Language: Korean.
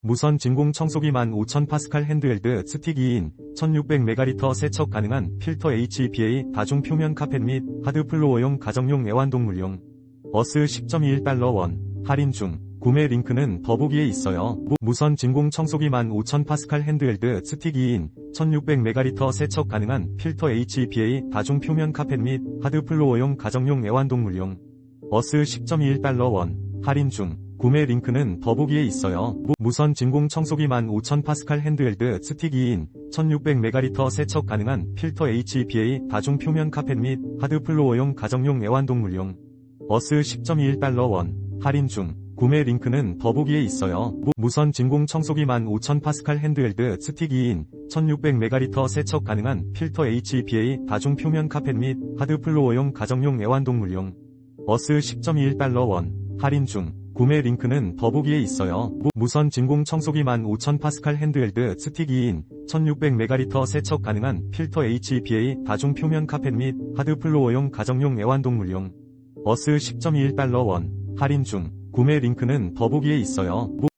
무선 진공 청소기 15,000파스칼 핸드헬드 스틱 2인 1600ml 세척 가능한 필터 HEPA 다중 표면 카펫 및 하드 플로어용 가정용 애완동물용 어스 10.21달러 원 할인 중 구매 링크는 더보기에 있어요. 무선 진공 청소기 15,000파스칼 핸드헬드 스틱 2인 1600ml 세척 가능한 필터 HEPA 다중 표면 카펫 및 하드 플로어용 가정용 애완동물용 어스 10.21달러 원 할인 중 구매 링크는 더보기에 있어요. 무선 진공 청소기 15,000파스칼 핸드헬드 스틱 2인 1600ml 세척 가능한 필터 HEPA 다중 표면 카펫 및 하드 플로어용 가정용 애완동물용 어스 10.21달러 원 할인 중 구매 링크는 더보기에 있어요. 무선 진공 청소기 15,000파스칼 핸드헬드 스틱 2인 1600ml 세척 가능한 필터 HEPA 다중 표면 카펫 및 하드 플로어용 가정용 애완동물용 어스 10.21달러 원 할인 중 구매 링크는 더보기에 있어요. 무선 진공 청소기 15,000파스칼 핸드헬드 스틱 2인 1600ml 세척 가능한 필터 HEPA 다중 표면 카펫 및 하드 플로어용 가정용 애완동물용 어스 10.21달러 원 할인 중 구매 링크는 더보기에 있어요.